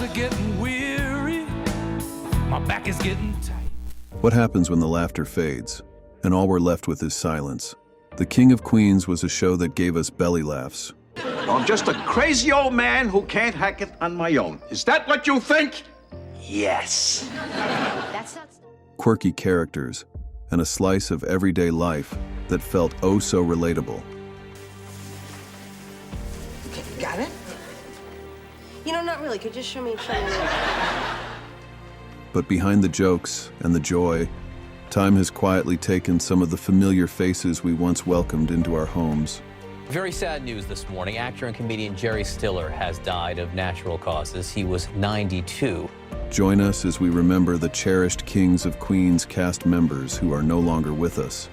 are getting weary. My back is getting tight. What happens when the laughter fades, and all we're left with is silence? The King of Queens was a show that gave us belly laughs. I'm just a crazy old man who can't hack it on my own. Is that what you think? Yes. That's not... Quirky characters, and a slice of everyday life that felt oh so relatable. Okay, got it? You know, not really. Could you show me? But behind the jokes and the joy, time has quietly taken some of the familiar faces we once welcomed into our homes. Very sad news this morning. Actor and comedian Jerry Stiller has died of natural causes. He was 92. Join us as we remember the cherished Kings of Queens cast members who are no longer with us.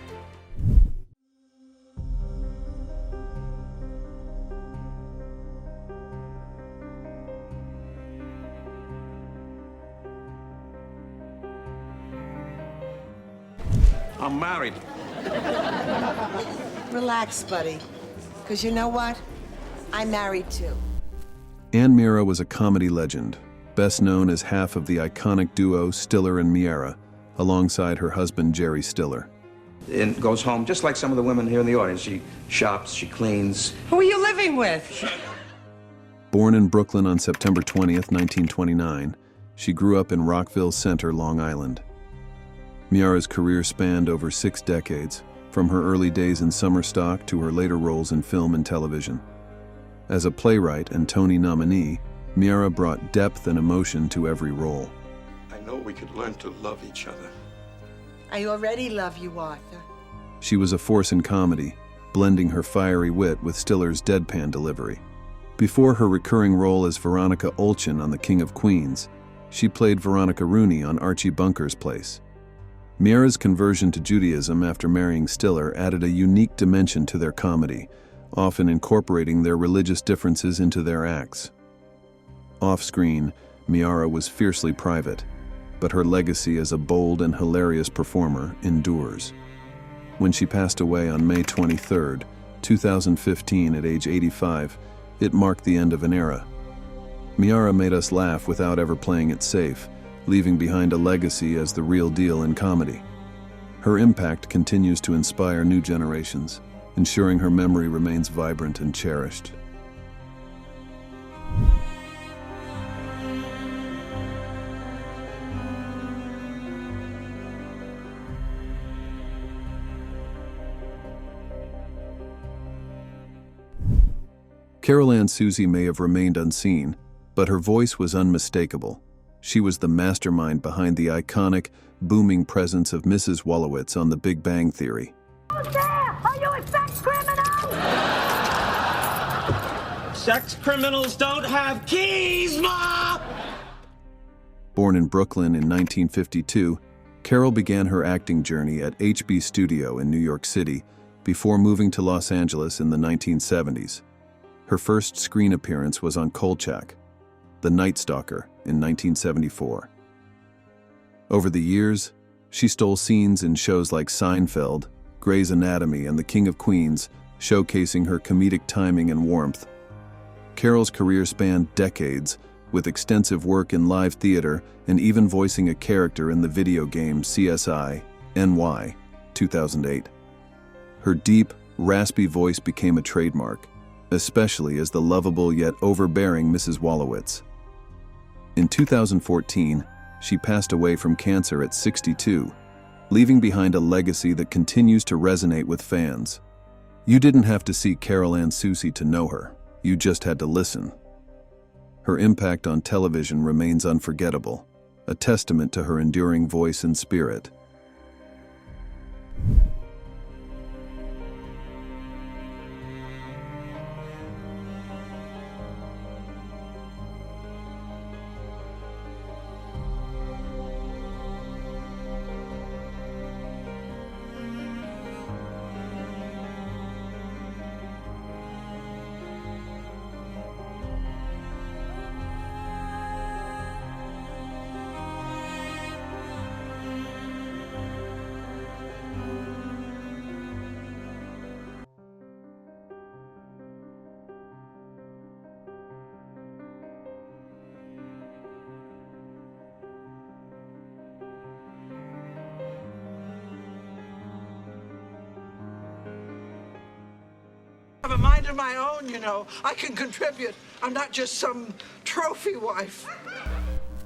I'm married. Relax, buddy. Because you know what? I'm married too. Meara was a comedy legend, best known as half of the iconic duo Stiller and Meara, alongside her husband Jerry Stiller. And goes home just like some of the women here in the audience. She shops, she cleans. Who are you living with? Born in Brooklyn on September 20th, 1929, she grew up in Rockville Center, Long Island. Meara's career spanned over 6 decades, from her early days in summer stock to her later roles in film and television. As a playwright and Tony nominee, Meara brought depth and emotion to every role. I know we could learn to love each other. I already love you, Arthur. She was a force in comedy, blending her fiery wit with Stiller's deadpan delivery. Before her recurring role as Veronica Olchin on The King of Queens, she played Veronica Rooney on Archie Bunker's Place. Meara's conversion to Judaism after marrying Stiller added a unique dimension to their comedy, often incorporating their religious differences into their acts. Off-screen, Meara was fiercely private, but her legacy as a bold and hilarious performer endures. When she passed away on May 23, 2015 at age 85, it marked the end of an era. Meara made us laugh without ever playing it safe, leaving behind a legacy as the real deal in comedy. Her impact continues to inspire new generations, ensuring her memory remains vibrant and cherished. Carol Ann Susi may have remained unseen, but her voice was unmistakable. She was the mastermind behind the iconic, booming presence of Mrs. Wolowitz on The Big Bang Theory. Who's there? Are you a sex criminal? Sex criminals don't have keys, Ma! Born in Brooklyn in 1952, Carol began her acting journey at HB Studio in New York City before moving to Los Angeles in the 1970s. Her first screen appearance was on Kolchak, The Night Stalker, in 1974. Over the years, she stole scenes in shows like Seinfeld, Grey's Anatomy, and The King of Queens, showcasing her comedic timing and warmth. Carol's career spanned decades, with extensive work in live theater and even voicing a character in the video game CSI: NY, 2008. Her deep, raspy voice became a trademark, especially as the lovable yet overbearing Mrs. Wolowitz. In 2014, she passed away from cancer at 62, leaving behind a legacy that continues to resonate with fans. You didn't have to see Carol Ann Susi to know her, you just had to listen. Her impact on television remains unforgettable, a testament to her enduring voice and spirit. have a mind of my own, you know. I can contribute. I'm not just some trophy wife.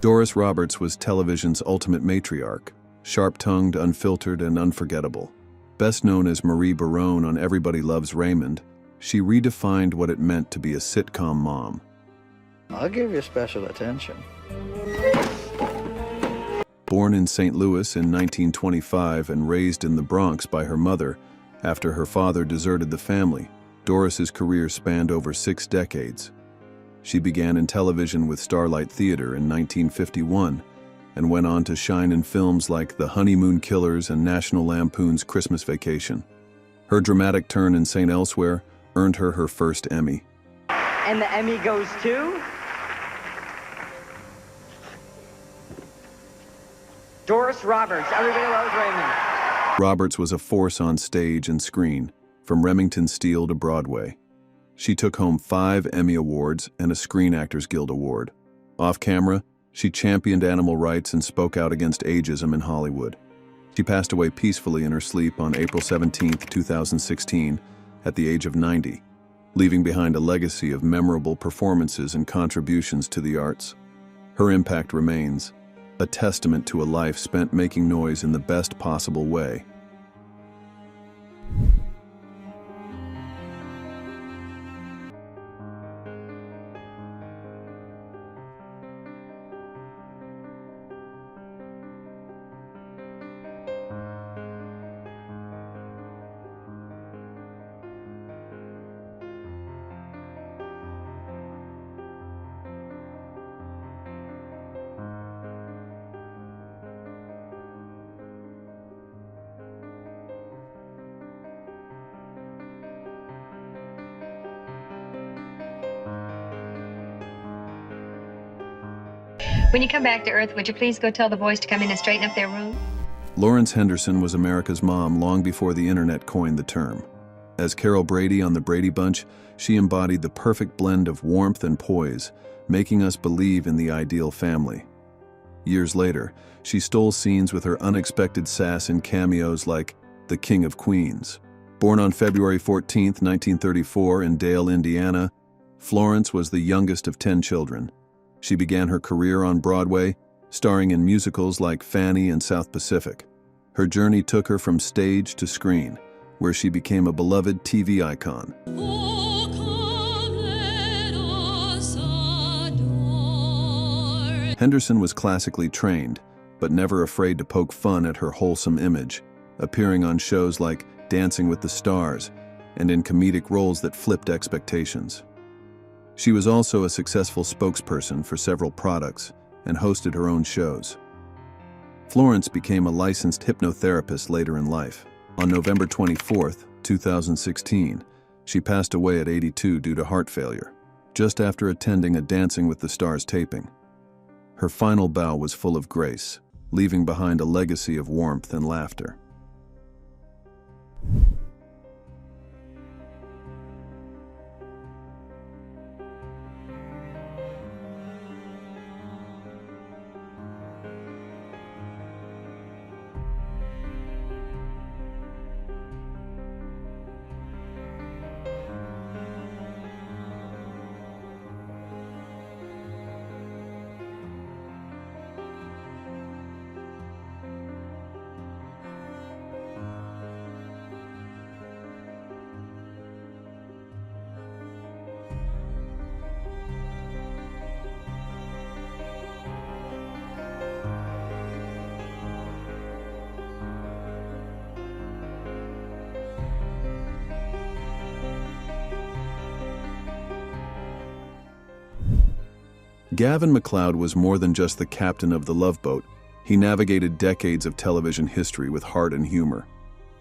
Doris Roberts was television's ultimate matriarch, sharp-tongued, unfiltered, and unforgettable. Best known as Marie Barone on Everybody Loves Raymond, she redefined what it meant to be a sitcom mom. I'll give you special attention. Born in St. Louis in 1925 and raised in the Bronx by her mother, after her father deserted the family, Doris's career spanned over 6 decades. She began in television with Starlight Theater in 1951 and went on to shine in films like The Honeymoon Killers and National Lampoon's Christmas Vacation. Her dramatic turn in St. Elsewhere earned her her first Emmy. And the Emmy goes to Doris Roberts. Everybody loves Raymond. Roberts was a force on stage and screen, from Remington Steele to Broadway. She took home 5 Emmy Awards and a Screen Actors Guild Award. Off camera, she championed animal rights and spoke out against ageism in Hollywood. She passed away peacefully in her sleep on April 17, 2016, at the age of 90, leaving behind a legacy of memorable performances and contributions to the arts. Her impact remains, a testament to a life spent making noise in the best possible way. When you come back to Earth, would you please go tell the boys to come in and straighten up their room? Florence Henderson was America's mom long before the internet coined the term. As Carol Brady on The Brady Bunch, she embodied the perfect blend of warmth and poise, making us believe in the ideal family. Years later, she stole scenes with her unexpected sass in cameos like The King of Queens. Born on February 14, 1934 in Dale, Indiana, Florence was the youngest of 10 children. She began her career on Broadway, starring in musicals like Fanny and South Pacific. Her journey took her from stage to screen, where she became a beloved TV icon. Henderson was classically trained, but never afraid to poke fun at her wholesome image, appearing on shows like Dancing with the Stars and in comedic roles that flipped expectations. She was also a successful spokesperson for several products and hosted her own shows. Florence became a licensed hypnotherapist later in life. On November 24, 2016, she passed away at 82 due to heart failure, just after attending a Dancing with the Stars taping. Her final bow was full of grace, leaving behind a legacy of warmth and laughter. Gavin MacLeod was more than just the captain of the Love Boat. He navigated decades of television history with heart and humor.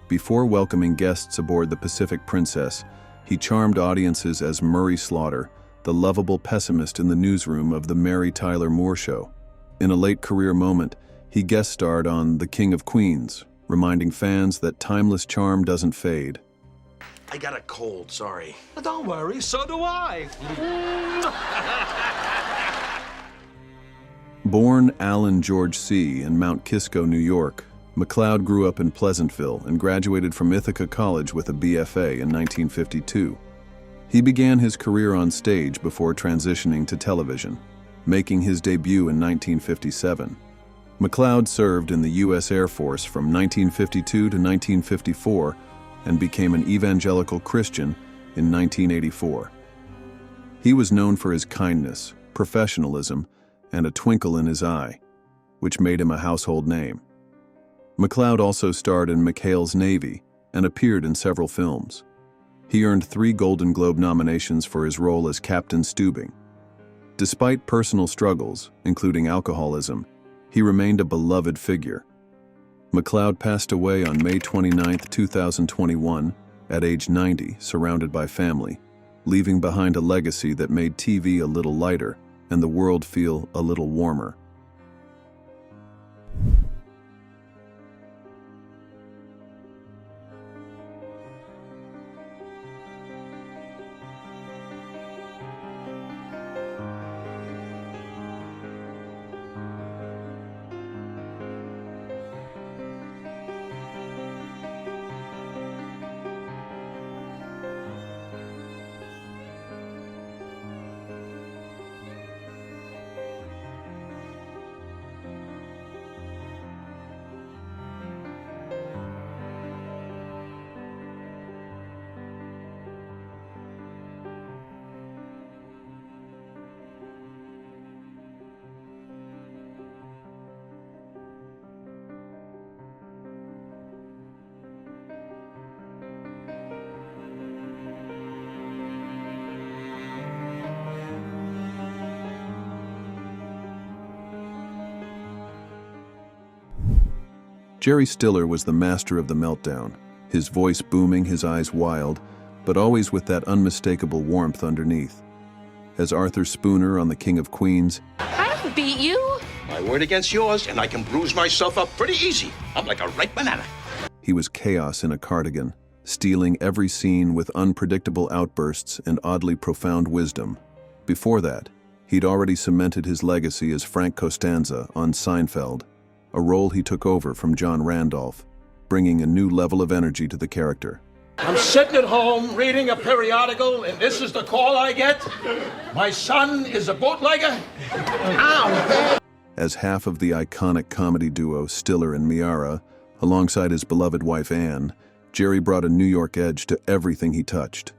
Before welcoming guests aboard the Pacific Princess, he charmed audiences as Murray Slaughter, the lovable pessimist in the newsroom of The Mary Tyler Moore Show. In a late career moment, he guest starred on The King of Queens, reminding fans that timeless charm doesn't fade. I got a cold, sorry. Don't worry, so do I. Born Alan George C. in Mount Kisco, New York, MacLeod grew up in Pleasantville and graduated from Ithaca College with a BFA in 1952. He began his career on stage before transitioning to television, making his debut in 1957. MacLeod served in the U.S. Air Force from 1952 to 1954 and became an evangelical Christian in 1984. He was known for his kindness, professionalism, and a twinkle in his eye, which made him a household name. MacLeod also starred in McHale's Navy and appeared in several films. He earned 3 Golden Globe nominations for his role as Captain Steubing. Despite personal struggles, including alcoholism, he remained a beloved figure. MacLeod passed away on May 29, 2021, at age 90, surrounded by family, leaving behind a legacy that made TV a little lighter and the world feel a little warmer. Jerry Stiller was the master of the meltdown, his voice booming, his eyes wild, but always with that unmistakable warmth underneath. As Arthur Spooner on The King of Queens, I don't beat you. My word against yours, and I can bruise myself up pretty easy. I'm like a ripe banana. he was chaos in a cardigan, stealing every scene with unpredictable outbursts and oddly profound wisdom. Before that, he'd already cemented his legacy as Frank Costanza on Seinfeld, a role he took over from John Randolph, bringing a new level of energy to the character. I'm sitting at home reading a periodical, and this is the call I get? My son is a bootlegger? Ow! As half of the iconic comedy duo Stiller and Meara, alongside his beloved wife Anne, Jerry brought a New York edge to everything he touched.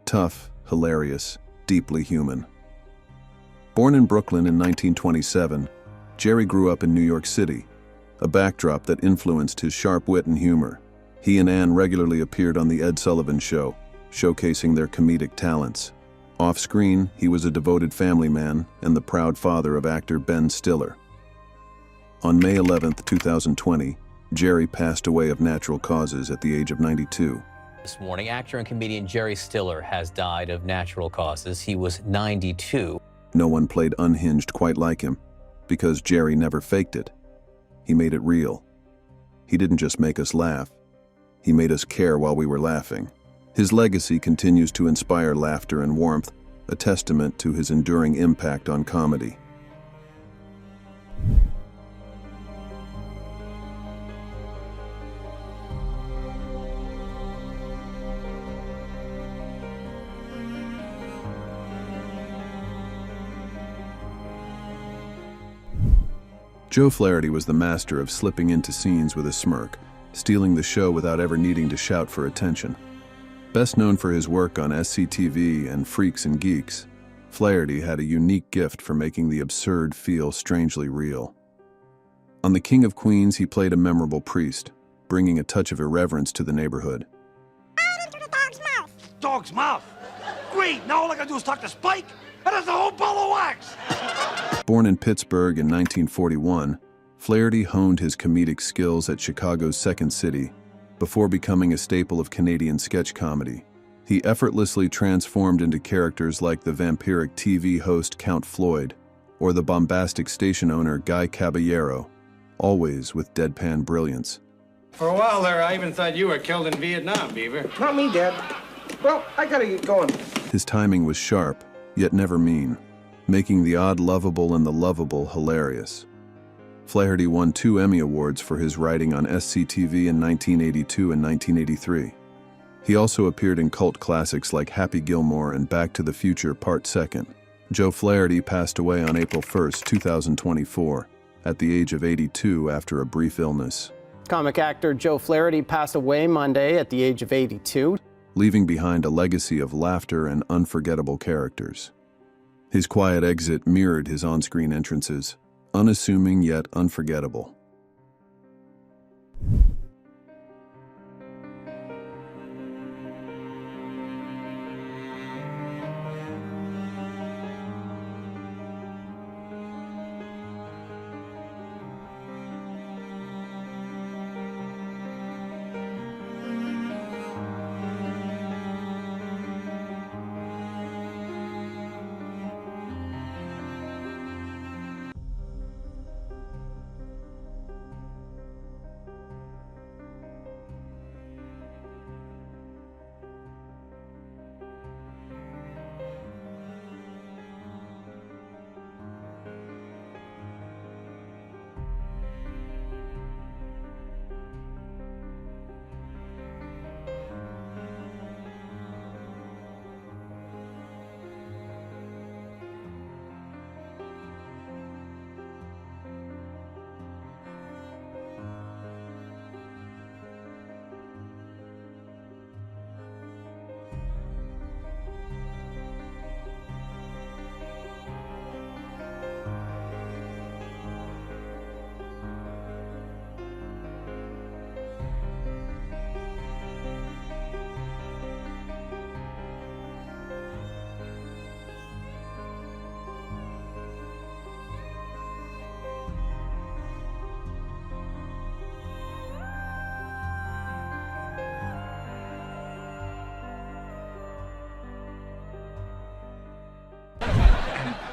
Tough, hilarious, deeply human. Born in Brooklyn in 1927, Jerry grew up in New York City, a backdrop that influenced his sharp wit and humor. He and Anne regularly appeared on The Ed Sullivan Show, showcasing their comedic talents. Off-screen, he was a devoted family man and the proud father of actor Ben Stiller. On May 11, 2020, Jerry passed away of natural causes at the age of 92. This morning, actor and comedian Jerry Stiller has died of natural causes. He was 92. No one played unhinged quite like him, because Jerry never faked it. He made it real. He didn't just make us laugh. He made us care while we were laughing. His legacy continues to inspire laughter and warmth, a testament to his enduring impact on comedy. Joe Flaherty was the master of slipping into scenes with a smirk, stealing the show without ever needing to shout for attention. Best known for his work on SCTV and Freaks and Geeks, Flaherty had a unique gift for making the absurd feel strangely real. On The King of Queens, he played a memorable priest, bringing a touch of irreverence to the neighborhood. Out into the dog's mouth. Dog's mouth? Great, now all I gotta do is talk to Spike, and that's a whole ball of wax! Born in Pittsburgh in 1941, Flaherty honed his comedic skills at Chicago's Second City before becoming a staple of Canadian sketch comedy. He effortlessly transformed into characters like the vampiric TV host Count Floyd or the bombastic station owner Guy Caballero, always with deadpan brilliance. For a while there, I even thought you were killed in Vietnam, Beaver. Not me, Dad. Well, I gotta get going. His timing was sharp, yet never mean, making the odd lovable and the lovable hilarious. Flaherty won 2 Emmy Awards for his writing on SCTV in 1982 and 1983. He also appeared in cult classics like Happy Gilmore and Back to the Future Part 2. Joe Flaherty passed away on April 1, 2024, at the age of 82 after a brief illness. Comic actor Joe Flaherty passed away Monday at the age of 82, leaving behind a legacy of laughter and unforgettable characters. His quiet exit mirrored his on-screen entrances, unassuming yet unforgettable.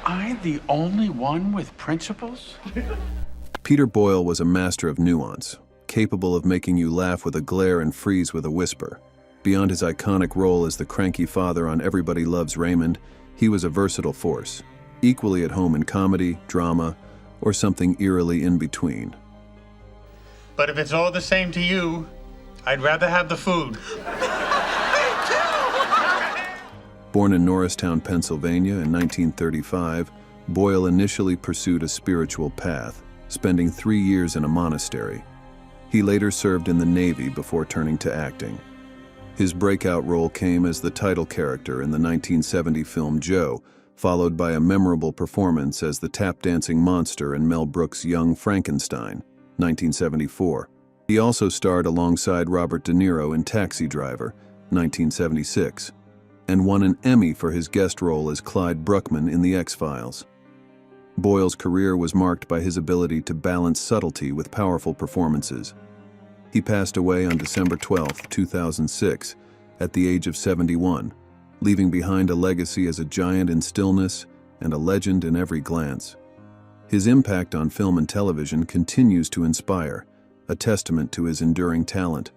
I the only one with principles? Peter Boyle was a master of nuance, capable of making you laugh with a glare and freeze with a whisper. Beyond his iconic role as the cranky father on Everybody Loves Raymond, he was a versatile force, equally at home in comedy, drama, or something eerily in between. But if it's all the same to you, I'd rather have the food. Born in Norristown, Pennsylvania in 1935, Boyle initially pursued a spiritual path, spending 3 years in a monastery. He later served in the Navy before turning to acting. His breakout role came as the title character in the 1970 film Joe, followed by a memorable performance as the tap-dancing monster in Mel Brooks' Young Frankenstein, 1974. He also starred alongside Robert De Niro in Taxi Driver, 1976. And won an Emmy for his guest role as Clyde Bruckman in The X-Files. Boyle's career was marked by his ability to balance subtlety with powerful performances. He passed away on December 12, 2006, at the age of 71, leaving behind a legacy as a giant in stillness and a legend in every glance. His impact on film and television continues to inspire, a testament to his enduring talent.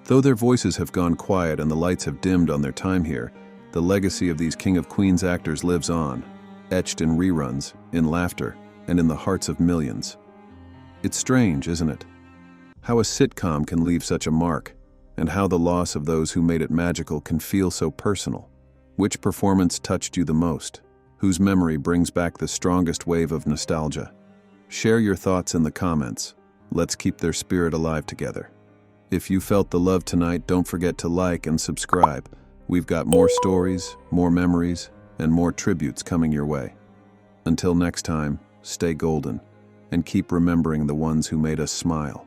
Though their voices have gone quiet and the lights have dimmed on their time here, the legacy of these King of Queens actors lives on, etched in reruns, in laughter, and in the hearts of millions. It's strange, isn't it? How a sitcom can leave such a mark, and how the loss of those who made it magical can feel so personal. Which performance touched you the most? Whose memory brings back the strongest wave of nostalgia? Share your thoughts in the comments. Let's keep their spirit alive together. If you felt the love tonight, don't forget to like and subscribe. We've got more stories, more memories, and more tributes coming your way. Until next time, stay golden and keep remembering the ones who made us smile.